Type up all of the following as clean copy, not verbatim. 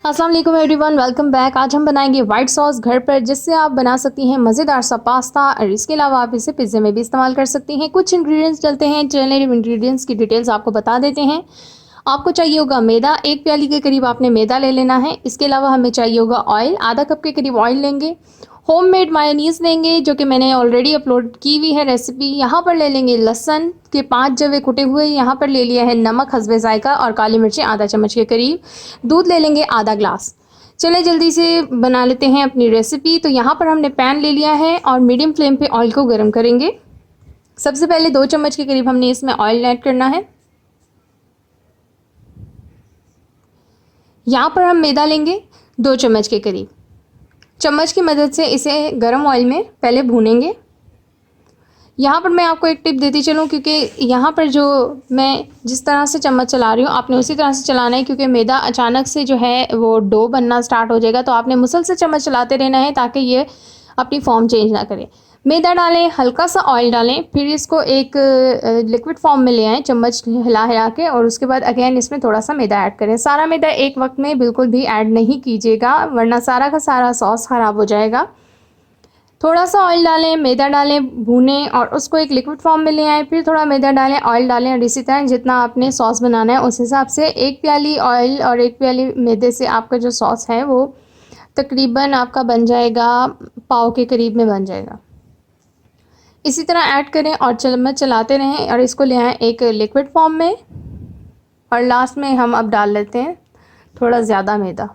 अस्सलाम वालेकुम everyone, welcome back. आज हम बनाएंगे वाइट सॉस घर पर, जिससे आप बना सकती हैं मज़ेदार सा पास्ता और इसके अलावा आप इसे पिज़्ज़े में भी इस्तेमाल कर सकती हैं। कुछ इंग्रेडिएंट्स डलते हैं, चलिए इंग्रेडिएंट्स की डिटेल्स आपको बता देते हैं। आपको चाहिए होगा मैदा, 1 प्याली के करीब आपने मैदा ले लेना है। इसके अलावा हमें चाहिए होगा ऑयल, आधा कप के करीब ऑयल लेंगे। होममेड मायोनीज़ लेंगे, जो कि मैंने ऑलरेडी अपलोड की हुई है रेसिपी। यहाँ पर ले लेंगे लहसुन के 5 जवे कुटे हुए। यहाँ पर ले लिया है नमक हस्बे जायका और काली मिर्चें आधा चम्मच के करीब। दूध ले लेंगे आधा ग्लास। चले जल्दी से बना लेते हैं अपनी रेसिपी। तो यहाँ पर हमने पैन ले लिया है और मीडियम फ्लेम पे ऑयल को गर्म करेंगे। सबसे पहले 2 चम्मच के करीब हमने इसमें ऑयल ऐड करना है। यहाँ पर हम मैदा लेंगे 2 चम्मच के करीब। चम्मच की मदद से इसे गर्म ऑयल में पहले भूनेंगे। यहाँ पर मैं आपको एक टिप देती चलूँ, क्योंकि यहाँ पर जो मैं जिस तरह से चम्मच चला रही हूँ आपने उसी तरह से चलाना है, क्योंकि मैदा अचानक से जो है वो डो बनना स्टार्ट हो जाएगा। तो आपने मुसलसल चम्मच चलाते रहना है ताकि ये अपनी फॉर्म चेंज ना करे। मैदा डालें, हल्का सा ऑयल डालें, फिर इसको एक लिक्विड फॉर्म में ले आएँ चम्मच हिला हिला के, और उसके बाद अगेन इसमें थोड़ा सा मैदा ऐड करें। सारा मैदा एक वक्त में बिल्कुल भी ऐड नहीं कीजिएगा, वरना सारा का सारा सॉस ख़राब हो जाएगा। थोड़ा सा ऑयल डालें, मैदा डालें, भूनें और उसको एक लिक्विड फॉर्म में ले आएँ। फिर थोड़ा मैदा डालें, ऑयल डालें, और इसी तरह जितना आपने सॉस बनाना है उस हिसाब से 1 प्याली ऑयल और 1 प्याली मैदे से आपका जो सॉस है वो तकरीबन आपका बन जाएगा, पाव के करीब में बन जाएगा। इसी तरह ऐड करें और चम्मच चलाते रहें और इसको ले आएँ एक लिक्विड फॉर्म में। और लास्ट में हम अब डाल लेते हैं थोड़ा ज़्यादा मैदा।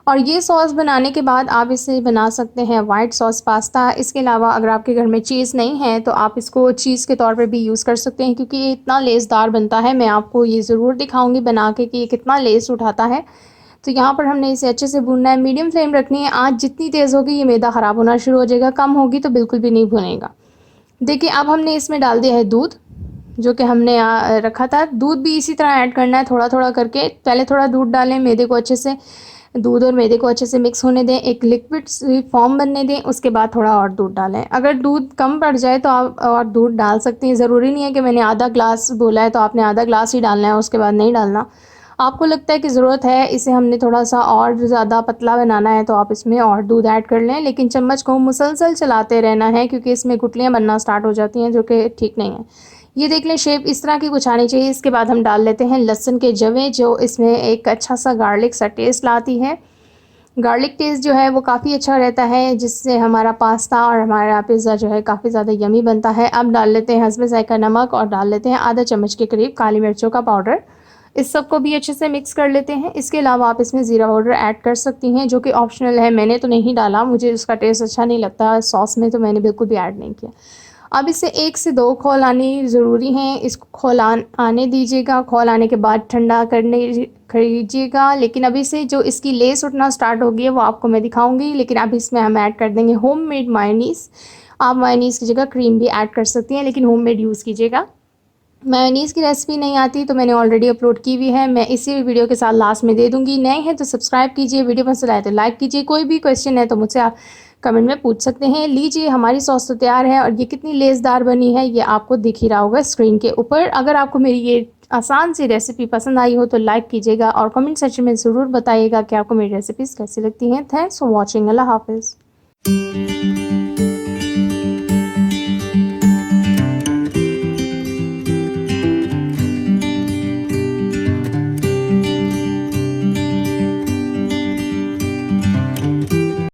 और ये सॉस बनाने के बाद आप इसे बना सकते हैं वाइट सॉस पास्ता। इसके अलावा अगर आपके घर में चीज़ नहीं है तो आप इसको चीज़ के तौर पर भी यूज़ कर सकते हैं, क्योंकि ये इतना लेसदार बनता है। मैं आपको ये ज़रूर दिखाऊंगी बना के कि ये कितना लेस उठाता है। तो यहाँ पर हमने इसे अच्छे से भूनना है, मीडियम फ्लेम रखनी है। आँच जितनी तेज़ होगी ये मैदा ख़राब होना शुरू हो जाएगा, कम होगी तो बिल्कुल भी नहीं भुनेगा। देखिए अब हमने इसमें डाल दिया है दूध, जो कि हमने रखा था। दूध भी इसी तरह ऐड करना है, थोड़ा थोड़ा करके। पहले थोड़ा दूध डालें, मैदे को अच्छे से, दूध और मैदे को अच्छे से मिक्स होने दें, एक लिक्विड फॉर्म बनने दें। उसके बाद थोड़ा और दूध डालें। अगर दूध कम पड़ जाए तो आप और दूध डाल सकती हैं। ज़रूरी नहीं है कि मैंने आधा ग्लास बोला है तो आपने आधा ग्लास ही डालना है, उसके बाद नहीं डालना। आपको लगता है कि ज़रूरत है, इसे हमने थोड़ा सा और ज़्यादा पतला बनाना है, तो आप इसमें और दूध ऐड कर लें। लेकिन चम्मच को मुसलसल चलाते रहना है, क्योंकि इसमें गुठलियाँ बनना स्टार्ट हो जाती हैं, जो कि ठीक नहीं है। ये देख लें, शेप इस तरह की कुछ आनी चाहिए। इसके बाद हम डाल लेते हैं लहसुन के जवें, जो इसमें एक अच्छा सा गार्लिक सा टेस्ट लाती है। गार्लिक टेस्ट जो है वो काफ़ी अच्छा रहता है, जिससे हमारा पास्ता और हमारा पिज़्ज़ा जो है काफ़ी ज़्यादा यमी बनता है। अब डाल लेते हैं हस्बे जायका नमक और डाल लेते हैं आधा चम्मच के करीब काली मिर्चों का पाउडर। इस सब को भी अच्छे से मिक्स कर लेते हैं। इसके अलावा आप इसमें ज़ीरा पाउडर ऐड कर सकती हैं, जो कि ऑप्शनल है। मैंने तो नहीं डाला, मुझे उसका टेस्ट अच्छा नहीं लगता सॉस में, तो मैंने बिल्कुल भी ऐड नहीं किया। अब इसे 1 से 2 खौल आनी ज़रूरी हैं। इसको खौल आने दीजिएगा। खौल आने के बाद ठंडा करने खरीजिएगा। लेकिन अभी से जो इसकी लेस उठना स्टार्ट होगी है वो आपको मैं दिखाऊंगी। लेकिन अब इसमें हम ऐड कर देंगे होममेड मायोनीज़। आप मायोनीज़ की जगह क्रीम भी ऐड कर सकती हैं, लेकिन होममेड यूज़ कीजिएगा। मायोनीज़ की रेसिपी नहीं आती तो मैंने ऑलरेडी अपलोड की हुई है, मैं इसी वीडियो के साथ लास्ट में दे दूँगी। नए हैं तो सब्सक्राइब कीजिए, वीडियो पसंद आए तो लाइक कीजिए। कोई भी क्वेश्चन है तो मुझसे आप कमेंट में पूछ सकते हैं। लीजिए, हमारी सॉस तो तैयार है, और ये कितनी लेसदार बनी है ये आपको दिख ही रहा होगा स्क्रीन के ऊपर। अगर आपको मेरी ये आसान सी रेसिपी पसंद आई हो तो लाइक कीजिएगा और कमेंट सेक्शन में ज़रूर बताइएगा कि आपको मेरी रेसिपीज़ कैसी लगती हैं। Thanks for watching. अल्लाह हाफिज़।